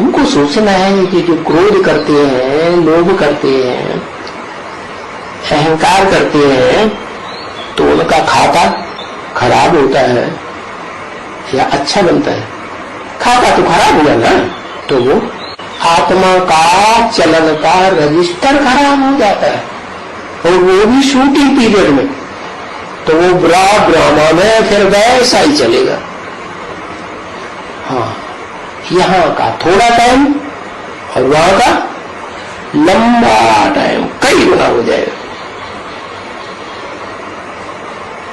तुमको सोचना है कि जो क्रोध करते हैं, लोभ करते हैं, अहंकार करते हैं, तो उनका खाता खराब होता है या अच्छा बनता है? खाता तो खराब हुआ ना। तो वो आत्मा का चलन का रजिस्टर खराब हो जाता है, और वो भी शूटिंग पीरियड में। तो वो ड्रामा में फिर वैसा ही चलेगा। हाँ, यहाँ का थोड़ा टाइम और वहां का लंबा टाइम कई गुना हो जाएगा।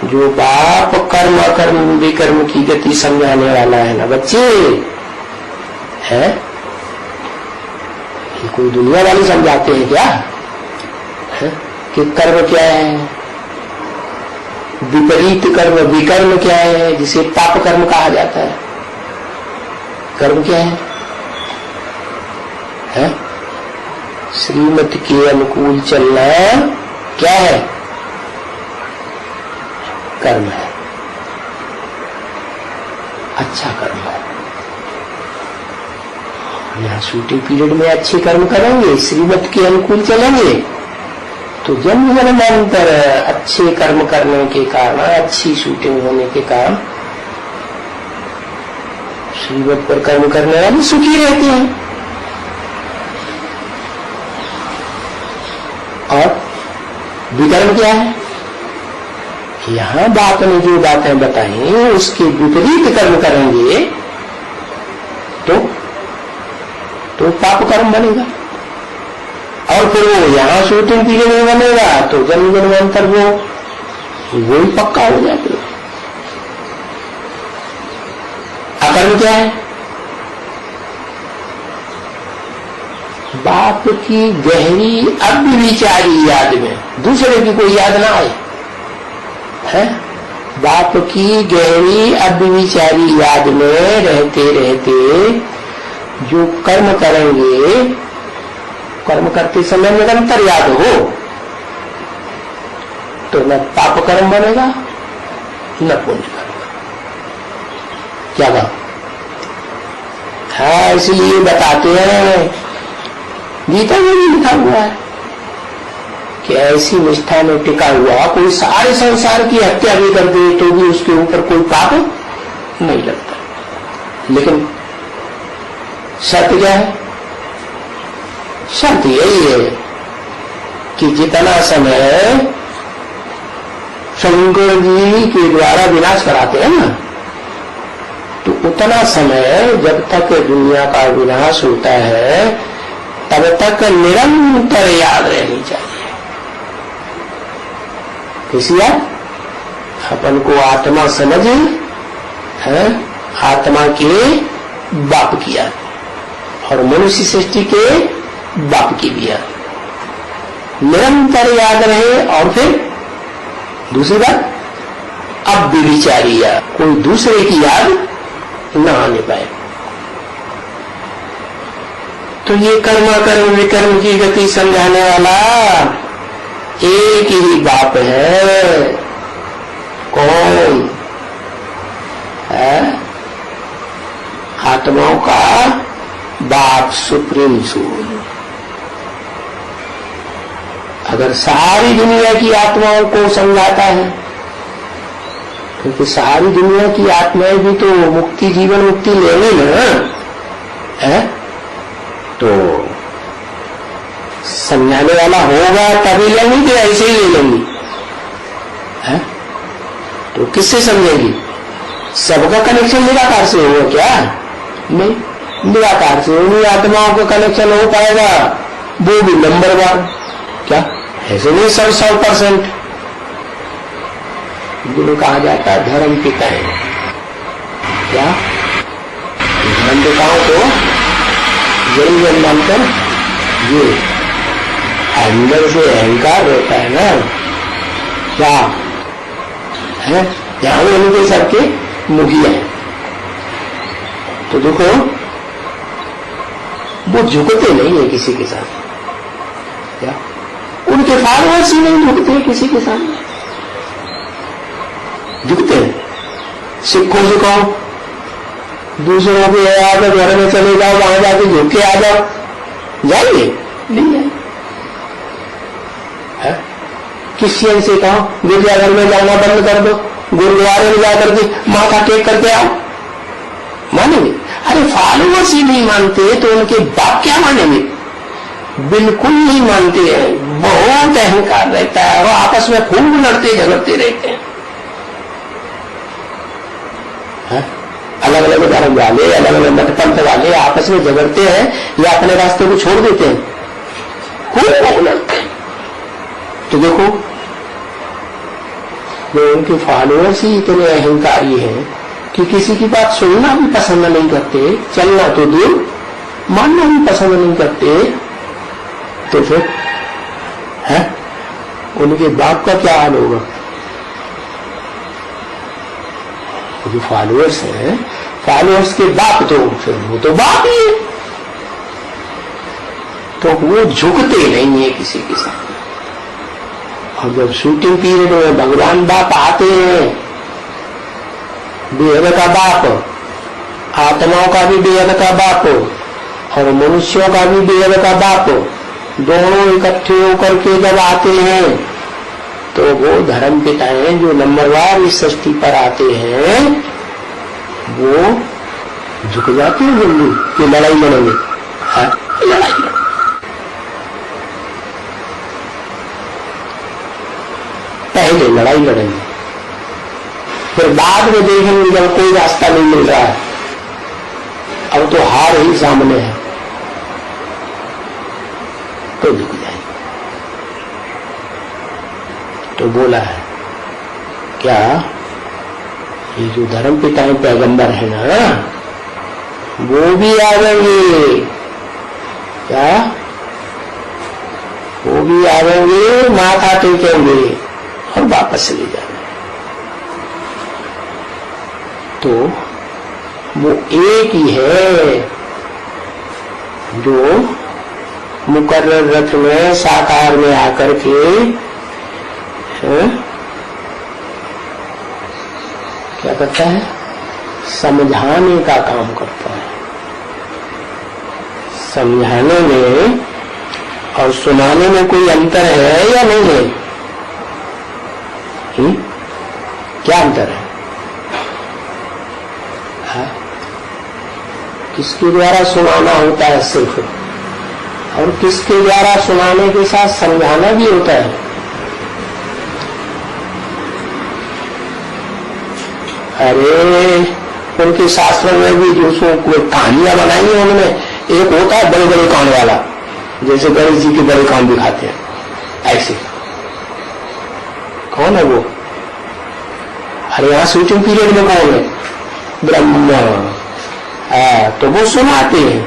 जो बाप कर्म कर्म विकर्म की गति समझाने वाला है ना बच्चे, है ये कोई दुनिया वाले समझाते हैं क्या है? कि कर्म क्या है, विपरीत कर्म विकर्म क्या है, जिसे पाप कर्म कहा जाता है। कर्म क्या है? श्रीमत के अनुकूल चलना क्या है? कर्म है, अच्छा कर्म है। यहाँ शूटिंग पीरियड में अच्छे कर्म करेंगे, श्रीमत के अनुकूल चलेंगे, तो जन्म जन्मांतर अच्छे कर्म करने के कारण, अच्छी शूटिंग होने के कारण श्रीमत पर कर्म करने वाले सुखी रहते हैं। और विकर्म क्या है? यहाँ बाप ने जो बातें बताई उसके विपरीत कर्म करेंगे तो पाप कर्म बनेगा, और फिर वो यहाँ शूटिंग पीरियड में बनेगा तो जन्म जन्मांतर वो ही पक्का हो जाएगा। अकर्म क्या है? बाप की गहरी अव्यभिचारी याद में दूसरे की कोई याद ना आए, है? बाप की गहरी अव्यभिचारी याद में रहते रहते जो कर्म करेंगे, कर्म करते समय निरंतर याद हो, तो न पाप कर्म बनेगा न पुण्य कर्म। क्या बात? हाँ, इसलिए बताते हैं, गीता में भी लिखा हुआ है कि ऐसी निष्ठा में टिका हुआ कोई सारे संसार की हत्या भी कर दे तो भी उसके ऊपर कोई पाप नहीं लगता। लेकिन शर्त क्या है? शर्त यही है कि जितना समय शंकर जी के द्वारा विनाश कराते हैं ना, तो उतना समय जब तक दुनिया का विनाश होता है तब तक निरंतर याद रहनी चाहिए। किसी अपन को आत्मा समझे, है? आत्मा के बाप की याद, और मनुष्य सृष्टि के बाप की भी याद निरंतर याद रहे। और फिर दूसरी बात, अब विचारी याद, कोई दूसरे की याद न आने पाए। तो ये कर्म कर्म विकर्म की गति समझाने वाला एक ही बाप है। कौन है? आत्माओं का बाप, सुप्रीम सोल। अगर सारी दुनिया की आत्माओं को समझाता है, क्योंकि सारी दुनिया की आत्माएं भी तो मुक्ति, जीवन मुक्ति लेंगी ना, है? तो समझाने वाला होगा तभी लेंगी कि ऐसे ही ले लेंगी, है? तो किससे समझेंगी? सबका कनेक्शन निराकार से होगा क्या? नहीं, निराकार से उन्हीं आत्माओं का कनेक्शन हो पाएगा, वो भी नंबर 1। क्या ऐसे नहीं 100% जिन्हें कहा जाता है धर्म पिता है। क्या धर्म पिताओं को यही जन मानकर ये अंदर से अहंकार रहता है ना, क्या है? जहां उनके सबके मुखिया है, तो देखो वो झुकते नहीं है किसी के साथ। क्या उनके फॉलोअर्स ही नहीं झुकते किसी के साथ? झुकते हैं। सिखों से कहो दूसरों के आगे घर में चले जाओ, वहां जाके झुक के आ जाओ, जाएंगे? नहीं जाएंगे। क्रिश्चियन से कहो गिरजाघर में जाना बंद कर दो, गुरुद्वारे में जाकर के माथा टेक करके आओ, मानेंगे? अरे फॉलोअर्स ही नहीं मानते तो उनके बाप क्या मानेंगे? बिल्कुल नहीं मानते हैं, बहुत अहंकार रहता है और आपस में खूब लड़ते झगड़ते रहते हैं। अलग अलग धर्म वाले, अलग अलग मतपंथ वाले आपस में झगड़ते हैं या अपने रास्ते को छोड़ देते हैं, खूब लड़ते हैं। तो देखो वो उनके फॉलोअर्स ही इतने अहंकारी हैं कि किसी की बात सुनना भी पसंद नहीं करते, चलना तो दूर मानना भी पसंद नहीं करते। तो फिर है उनके बाप का क्या हाल होगा? जो फॉलोअर्स हैं, फॉलोअर्स के बाप तो फिर वो तो बाप ही है, तो वो झुकते नहीं है किसी के साथ। और जब शूटिंग पीरियड में भगवान बाप आते हैं, बेहद का बाप, आत्माओं का भी बेहद का बाप और मनुष्यों का भी बेहद का बाप, दोनों इकट्ठे होकर के जब आते हैं तो वो धर्म पिताएं जो नंबरवार इस सृष्टि पर आते हैं वो झुक जाते हैं जल्दी कि लड़ाई लड़ेंगे। लड़ाई पहले लड़ाई लड़ेंगे, फिर बाद में देखेंगे जब कोई रास्ता नहीं मिल रहा है, अब तो हार ही सामने है, तो झुक जाएंगे। तो बोला है क्या ये जो धर्म पिताएं पैगंबर है ना वो भी आ जाएंगे, क्या वो भी आ जाएंगे, माथा टेकेंगे और वापस चले जाएंगे। तो वो एक ही है जो मुकर्रर रथ में साकार में आकर के क्या करता है? समझाने का काम करता है। समझाने में और सुनाने में कोई अंतर है या नहीं है? क्या अंतर है? किसके द्वारा सुनाना होता है सिर्फ, और किसके द्वारा सुनाने के साथ समझाना भी होता है? अरे उनके शास्त्रों में भी जो कहानियां बनाई है उनमें एक होता है बड़े बड़े कान वाला, जैसे गणेश जी के बड़े कान दिखाते हैं, ऐसे कौन है वो? अरे यहाँ शूटिंग पीरियड में कौन है? ब्रह्मा। तो वो सुनाते हैं,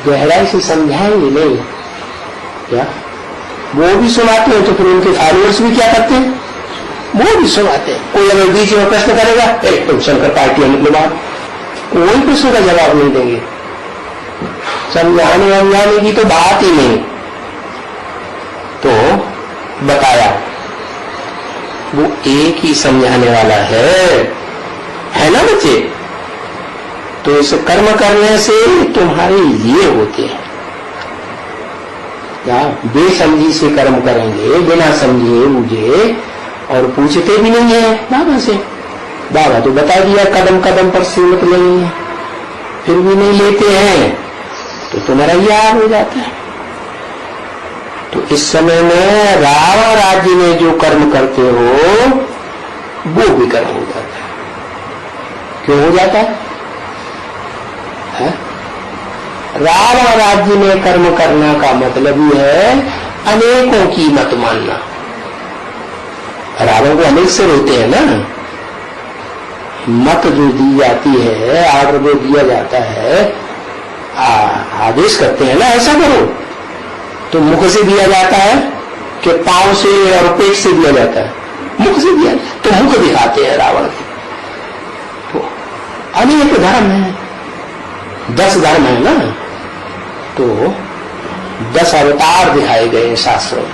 गहराई से समझाएंगे नहीं क्या? वो भी सुनाते हैं, तो फिर उनके फॉलोअर्स भी क्या करते हैं? वो भी सुनाते हैं। कोई अगर बीच में प्रश्न करेगा, तुम शंकर पार्टी है मतलब आप, कोई प्रश्न का जवाब नहीं देंगे, समझाने समझाने की तो बात ही नहीं। तो बताया वो एक ही समझाने वाला है ना बच्चे? तो इस कर्म करने से तुम्हारे ये होते हैं क्या? बेसमझी से कर्म करेंगे, बिना समझे मुझे, और पूछते भी नहीं है बाबा से। बाबा तो बता दिया कदम कदम पर सीमत नहीं है, फिर भी नहीं लेते हैं, तो तुम्हारा ये हाल हो जाता है। तो इस समय में रावण राज्य में जो कर्म करते हो वो भी कर्म हो जाता है। क्यों हो जाता है? रावण राज्य में कर्म करना का मतलब ही है अनेकों की मत मानना। रावण को अनेक से रोते हैं ना, मत जो दी जाती है, आर्डर जो दिया जाता है, आदेश करते हैं ना ऐसा करो, तो मुख से दिया जाता है कि पांव से और पेट से दिया जाता है? मुख से दिया, तो मुख दिखाते हैं रावण के। तो अनेक धर्म है, 10 धर्म है ना, तो 10 अवतार दिखाए गए शास्त्रों में,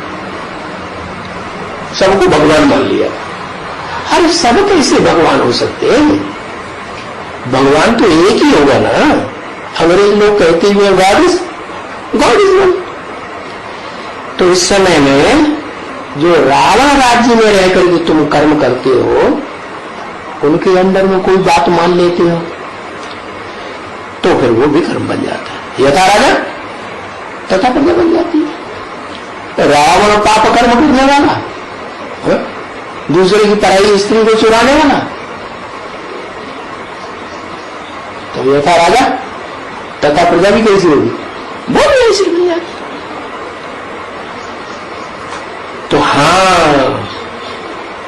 सबको भगवान मान लिया। अरे सब कैसे भगवान हो सकते हैं? भगवान तो एक ही होगा ना, अंग्रेज लोग कहते हुए गॉड इज वन। तो इस समय में जो रावण राज्य में रहकर के तुम कर्म करते हो, उनके अंदर में कोई बात मान लेते हो, तो फिर वो भी कर्म बन जाता है। यथा राजा तथा प्रजा बन जाती है। रावण पाप कर्म करने वाला, दूसरे की पराई स्त्री को चुराने वाला, तो यथा राजा तथा प्रजा भी कैसी होगी, वो भी ऐसी बन जाती। तो हाँ,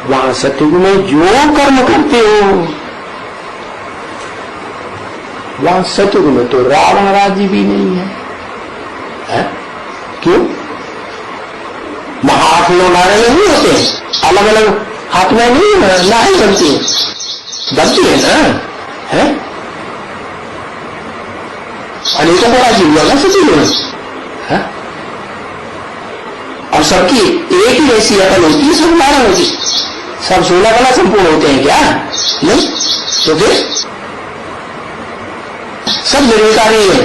वहां सतयुग में जो कर्म करते हो, वहां सतयुग में तो रावण राज्य भी नहीं है? क्यों? वहां 8-9 नारायण नहीं होते, अलग अलग हाथ में नहीं नारायण बनती है ना, है? अनेकों को राज्य हुआ ना सतयुग में, और सबकी एक ही ऐसी अकल होती है, सब नारायण होती, सब 16 कला संपूर्ण होते हैं क्या? नहीं, तो फिर सब निर्विकारी है,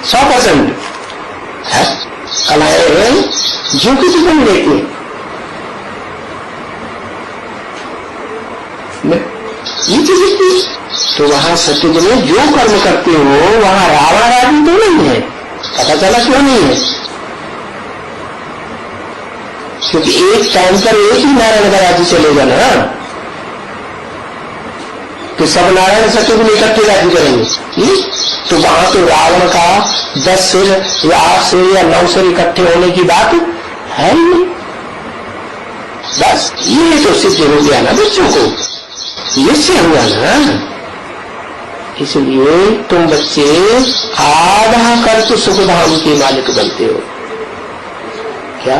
100% है। कलाएं जो किसी को नहीं देखती, ये चीज दिखती। तो वहां सतयुग में जो कर्म करते हो, वहां रावण राज्य तो नहीं है। पता चला क्यों नहीं है? क्योंकि एक टाइम पर एक ही नारायण का राज्य चलेगा ना, तो सब नारायण सतयुग में इकट्ठे राज्य करेंगे। तो वहां तो रावण का 10 सिर या 8 सिर या 9 सिर इकट्ठे होने की बात है ही नहीं। बस ये तो सिद्ध हो गया ना बच्चों को, निश्चय हुआ ना। इसलिए तुम बच्चे आधा कर तो सुखधाम के मालिक बनते हो। क्या